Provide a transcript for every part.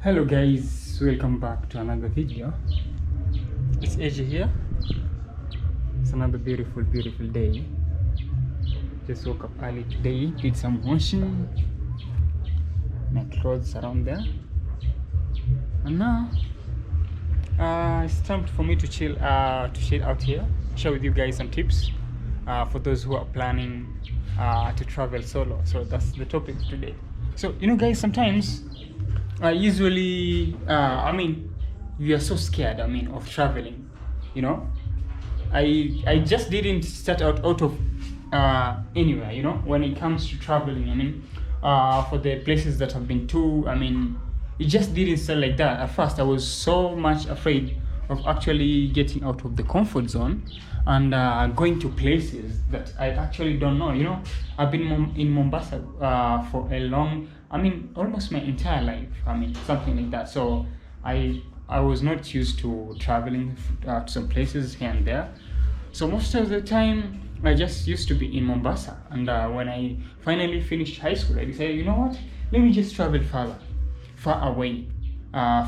Hello guys, welcome back to another video. It's AJ here. It's another beautiful day. Just woke up early today, did some washing, my clothes around there, and now it's time for me to chill out here, share with you guys some tips for those who are planning to travel solo. So that's the topic today. So guys, sometimes usually we are so scared of traveling. I just didn't start out of anywhere. When it comes to traveling, for the places that I've been to, it just didn't start like that. At first I was so much afraid of actually getting out of the comfort zone and going to places that I actually don't know. I've been in Mombasa for a long, almost my entire life, something like that. So I was not used to traveling to some places here and there. So most of the time I just used to be in Mombasa, and when I finally finished high school, I decided, you know what, let me just travel far away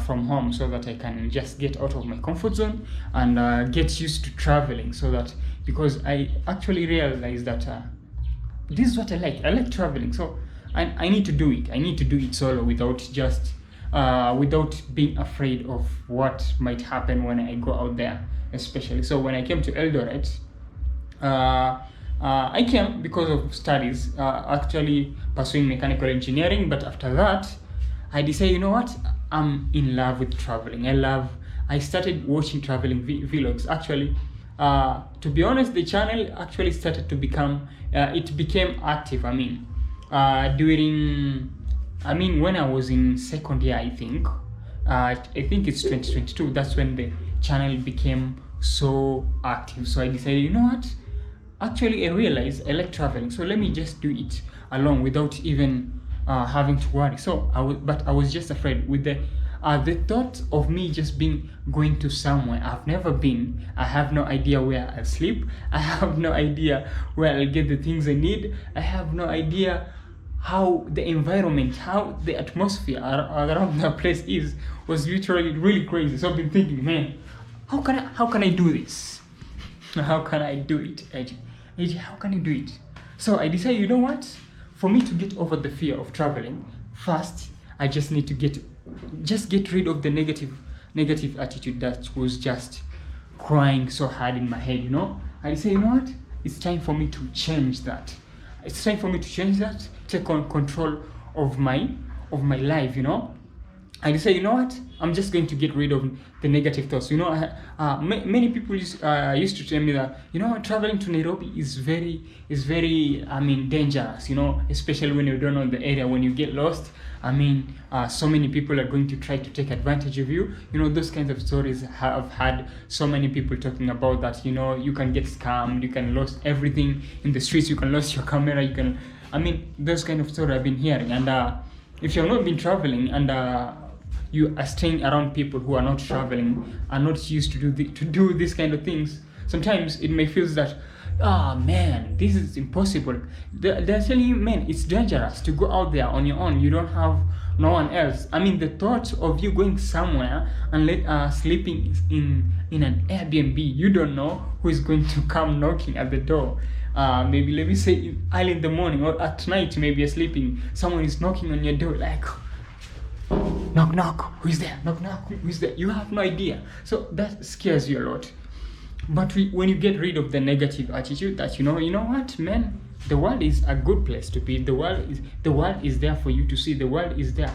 from home, so that I can just get out of my comfort zone and get used to traveling. So that, because I actually realized that this is what I like traveling. So I need to do it. I need to do it solo without being afraid of what might happen when I go out there, especially. So when I came to Eldoret, I came because of studies, actually pursuing mechanical engineering. But after that, I decided, you know what, I'm in love with traveling. I started watching traveling vlogs. Actually, to be honest, the channel actually started to become, it became active. During, when I was in second year, I think it's 2022. That's when the channel became so active. So I decided, you know what, actually I realized I like traveling. So let me just do it alone without even having to worry. So I was just afraid with the thought of me just going to somewhere I've never been. I have no idea where I'll sleep. I have no idea where I'll get the things I need. I have no idea how the environment, how the atmosphere around that place was literally really crazy. So I've been thinking, man, how can I do this? How can I do it, AJ? How can I do it? So I decided, you know what? For me to get over the fear of traveling, first I just need to get rid of the negative attitude that was just crying so hard in my head. I say, you know what? It's time for me to change that. Take on control of my life. I decided, you know what? I'm just going to get rid of the negative thoughts. Many people used to tell me that, traveling to Nairobi is very dangerous. Especially when you don't know the area, when you get lost. So many people are going to try to take advantage of you. Those kinds of stories have had so many people talking about that. You can get scammed, you can lose everything in the streets, you can lose your camera, those kind of stories I've been hearing. And if you've not been traveling and you are staying around people who are not traveling, are not used to do these kind of things, sometimes it may feel that, man, this is impossible. They're telling you, man, it's dangerous to go out there on your own. You don't have no one else. The thought of you going somewhere and sleeping in an Airbnb, you don't know who is going to come knocking at the door. Maybe let me say early in the morning or at night, maybe you're sleeping, someone is knocking on your door like, knock, who is there? Knock, who is there? You have no idea. So that scares you a lot. But when you get rid of the negative attitude that, you know what, man, the world is a good place to be. The world is there for you to see. The world is there.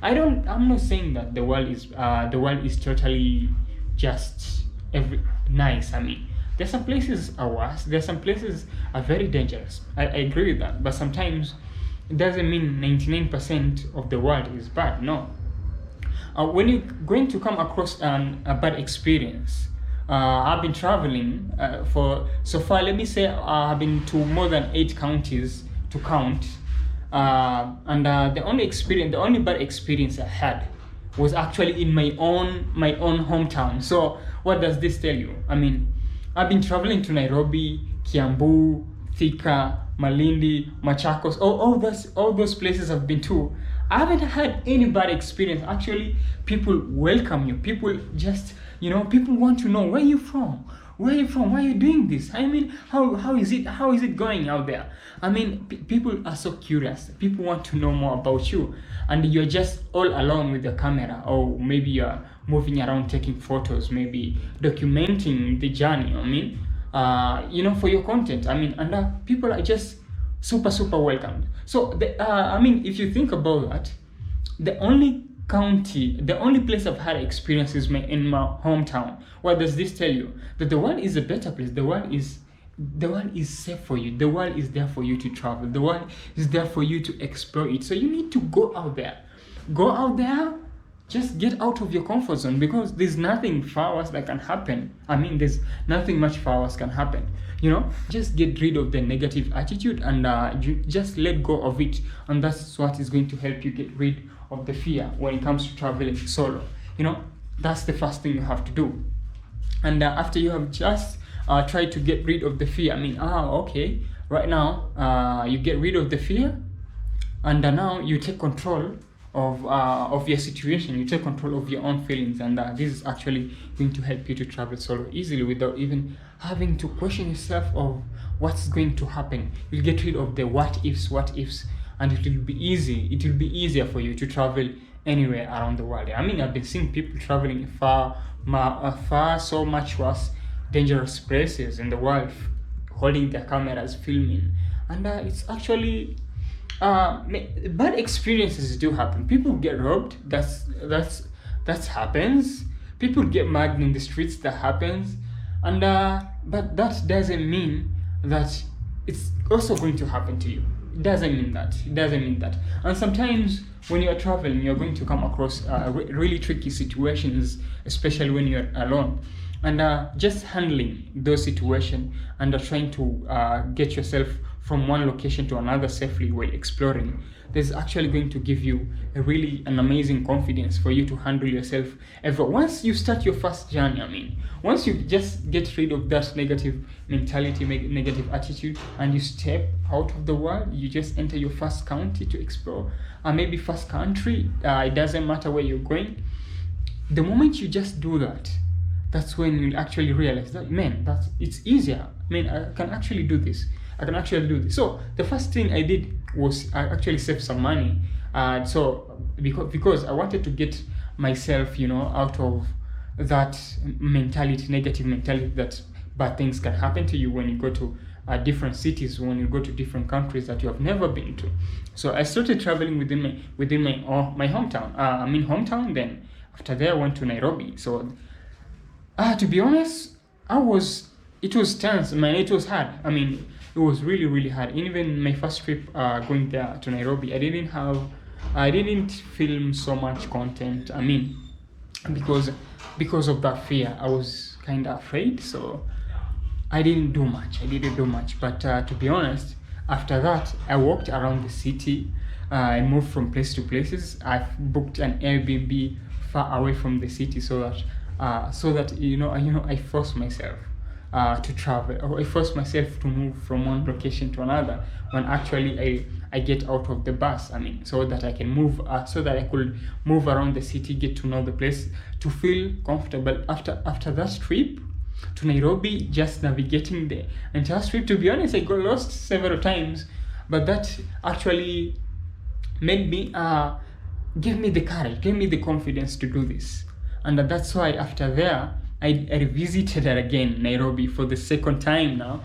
I'm not saying that the world is totally just nice. There's some places are worse. There's some places are very dangerous. I agree with that. But sometimes it doesn't mean 99% of the world is bad. No. When you're going to come across a bad experience, I've been traveling so far. Let me say I've been to more than 8 counties to count, and the only bad experience I had was actually in my own hometown. So what does this tell you? I've been traveling to Nairobi, Kiambu, Thika, Malindi, Machakos, all those places I've been to. I haven't had any bad experience. Actually, people welcome you. People just, people want to know where you from. Where are you from? Why are you doing this? I mean, how is it? How is it going out there? I mean, people are so curious. People want to know more about you, and you're just all alone with your camera, or maybe you're moving around taking photos, maybe documenting the journey. I mean, for your content. I mean, and people are just super welcomed. So, if you think about that, the only place I've had experience is in my hometown. What does this tell you? That the world is a better place. The world is safe for you. The world is there for you to travel. The world is there for you to explore it. So you need to go out there. Go out there. Just get out of your comfort zone, because there's nothing far worse that can happen. I mean, there's nothing much far worse can happen. Just get rid of the negative attitude, and you just let go of it. And that's what is going to help you get rid of the fear when it comes to traveling solo. That's the first thing you have to do. And after you have just tried to get rid of the fear, okay, right now you get rid of the fear, and now you take control of your situation. You take control of your own feelings, and this is actually going to help you to travel solo easily without even having to question yourself of what's going to happen. You'll get rid of the what ifs, and it will be easy. It will be easier for you to travel anywhere around the world. I mean, I've been seeing people traveling far so much worse, dangerous places in the world, holding their cameras, filming, and it's actually bad experiences do happen. People get robbed. That happens. People get mugged in the streets. That happens, and but that doesn't mean that it's also going to happen to you. It doesn't mean that. And sometimes when you're traveling, you're going to come across really tricky situations, especially when you're alone. And just handling those situations and trying to get yourself from one location to another safely while exploring, this is actually going to give you an amazing confidence for you to handle yourself ever. Once you start your first journey, once you just get rid of that negative mentality, negative attitude, and you step out of the world, you just enter your first county to explore, maybe first country, it doesn't matter where you're going. The moment you just do that, that's when you actually realize that, it's easier. I can actually do this. So the first thing I did was I actually saved some money. So because I wanted to get myself, out of that negative mentality that bad things can happen to you when you go to different cities, when you go to different countries that you have never been to. So I started traveling within my hometown. Then after that, I went to Nairobi. So to be honest, it was tense. It was hard. It was really hard. Even my first trip going there to Nairobi, I didn't film so much content. Because of that fear, I was kind of afraid. So I didn't do much. But to be honest, after that, I walked around the city. I moved from place to places. I booked an Airbnb far away from the city so that I forced myself to travel, or I force myself to move from one location to another when actually I get out of the bus. So that I can move, so that I could move around the city, get to know the place, to feel comfortable. After that trip to Nairobi, just navigating the entire trip, to be honest, I got lost several times, but that actually made me, gave me the courage, gave me the confidence to do this. And that's why after there, I revisited it again, Nairobi, for the second time now,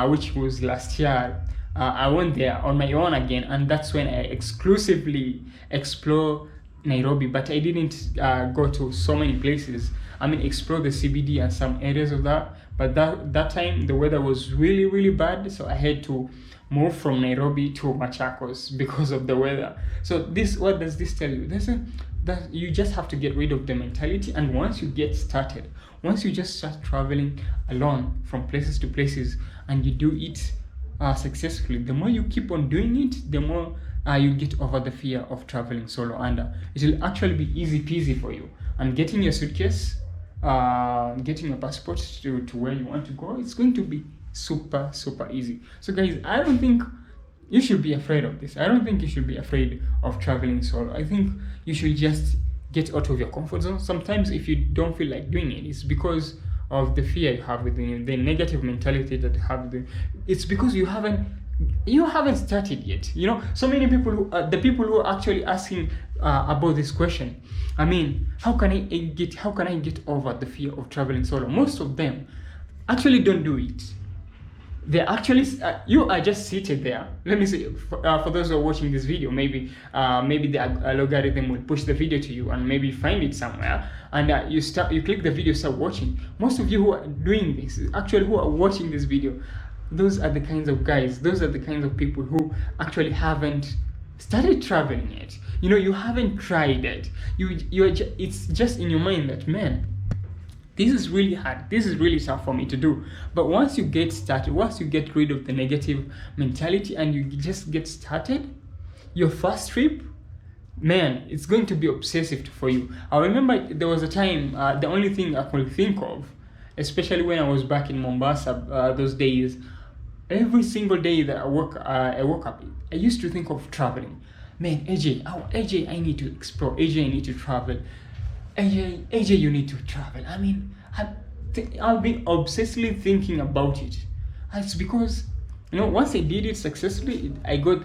which was last year. I went there on my own again, and that's when I exclusively explore Nairobi. But I didn't go to so many places. Explore the CBD and some areas of that. But that time, the weather was really bad, so I had to move from Nairobi to Machakos because of the weather. So what does this tell you? That you just have to get rid of the mentality, and once you get started, once you just start traveling alone from places to places, and you do it successfully, the more you keep on doing it, the more you get over the fear of traveling solo, and it will actually be easy peasy for you. And getting your suitcase, getting a passport to where you want to go, it's going to be super easy. So guys, I don't think you should be afraid of this. I don't think you should be afraid of traveling solo. I think you should just get out of your comfort zone. Sometimes if you don't feel like doing it, it's because of the fear you have within you, the negative mentality that you have within. It's because you haven't started yet. You know, so many people who the people who are actually asking about this question. I mean, how can I get over the fear of traveling solo? Most of them actually don't do it. They actually you are just seated there. Let me say, for those who are watching this video, maybe the algorithm will push the video to you and maybe find it somewhere, and you click the video, start watching. Most of you who are doing this, actually who are watching this video, those are the kinds of guys, those are the kinds of people who actually haven't started traveling yet. You know, you haven't tried it. It's just in your mind that, man, this is really hard, this is really tough for me to do. But once you get started, once you get rid of the negative mentality and you just get started, your first trip, man, it's going to be obsessive for you. I remember there was a time, the only thing I could think of, especially when I was back in Mombasa, those days, every single day that I woke up, I used to think of traveling. Man, AJ, I need to explore. AJ, I need to travel. AJ, you need to travel. I mean, I've been obsessively thinking about it. It's because, you know, once I did it successfully, I got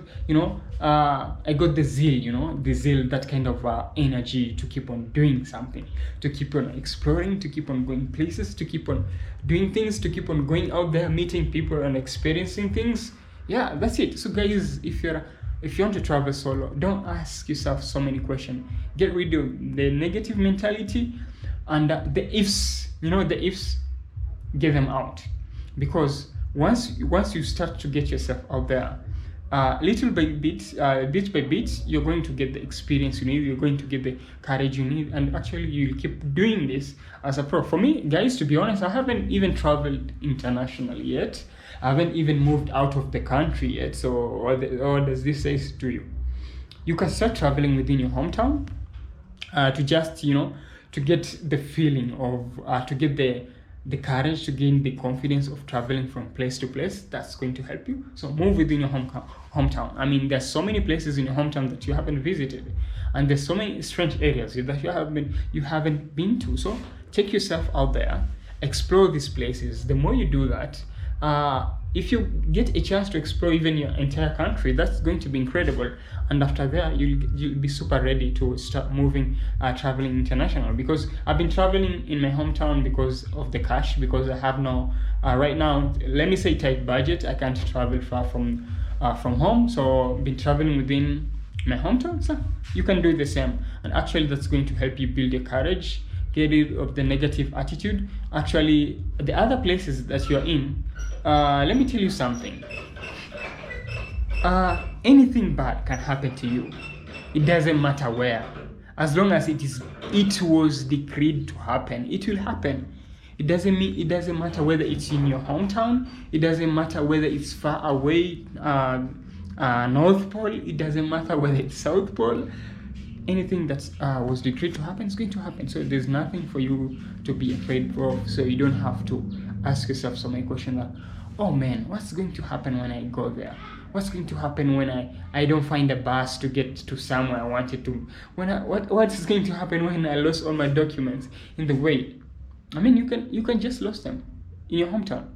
the zeal, that kind of energy to keep on doing something, to keep on exploring, to keep on going places, to keep on doing things, to keep on going out there, meeting people and experiencing things. Yeah, that's it. So guys, if you want to travel solo, don't ask yourself so many questions. Get rid of the negative mentality and the ifs. The ifs, get them out. Because once you start to get yourself out there, little by bit, bit by bit, you're going to get the experience you need. You're going to get the courage you need, and actually you'll keep doing this as a pro. For me, guys, to be honest, I haven't even traveled internationally yet. I haven't even moved out of the country yet. So what does this say to you? You can start traveling within your hometown to just, to get the feeling of, to get the courage, to gain the confidence of traveling from place to place. That's going to help you. So move within your hometown. I mean, there's so many places in your hometown that you haven't visited, and there's so many strange areas that you haven't been to. So take yourself out there, explore these places. The more you do that, if you get a chance to explore even your entire country, that's going to be incredible. And after that, you'll be super ready to start moving, traveling international. Because I've been traveling in my hometown because of the cash, because I have no, right now, let me say, tight budget. I can't travel far from home, so I've been traveling within my hometown. So you can do the same, and actually that's going to help you build your courage, get rid of the negative attitude. Actually, the other places that you're in, let me tell you something. Anything bad can happen to you. It doesn't matter where. As long as it was decreed to happen, it will happen. It doesn't matter whether it's in your hometown. It doesn't matter whether it's far away, North Pole. It doesn't matter whether it's South Pole. Anything that was decreed to happen is going to happen. So there's nothing for you to be afraid of. So you don't have to ask yourself so many questions like, oh man, what's going to happen when I go there? What's going to happen when I don't find a bus to get to somewhere I wanted to? What is going to happen when I lost all my documents in the way? I mean, you can just lose them in your hometown.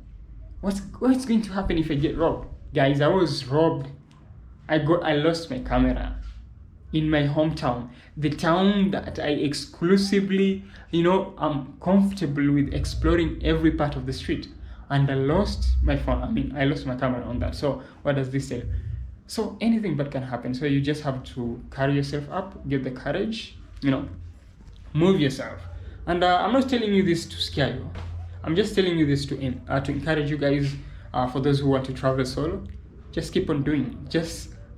What's going to happen if I get robbed? Guys, I was robbed. I lost my camera in my hometown, the town that I exclusively, I'm comfortable with exploring every part of the street, and I lost my phone. I mean, I lost my camera on that. So what does this say? So anything bad can happen. So you just have to carry yourself up, get the courage, move yourself. And I'm not telling you this to scare you. I'm just telling you this to encourage you guys. For those who want to travel solo, just keep on doing it.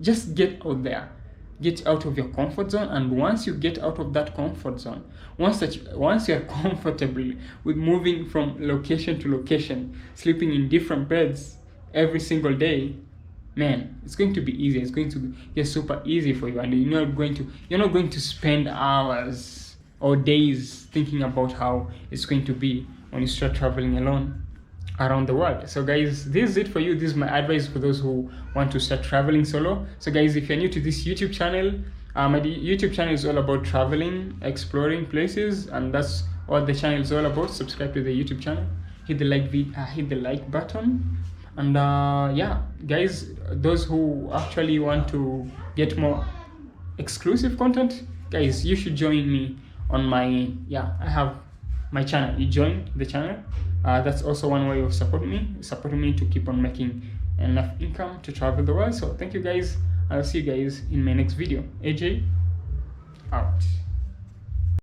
Just get out there. Get out of your comfort zone, and once you get out of that comfort zone, once you're comfortable with moving from location to location, sleeping in different beds every single day, man, it's going to be easy. It's going to get super easy for you, and you're not going to spend hours or days thinking about how it's going to be when you start traveling alone. around the world. So guys, this is it for you. This is my advice for those who want to start traveling solo. So guys, if you're new to this YouTube channel, my YouTube channel is all about traveling, exploring places, and that's what the channel is all about. Subscribe to the YouTube channel, hit the like button, and yeah guys, those who actually want to get more exclusive content, guys, you should join me on my, I have my channel. You join the channel. That's also one way of supporting me to keep on making enough income to travel the world. So thank you guys. I'll see you guys in my next video. AJ out.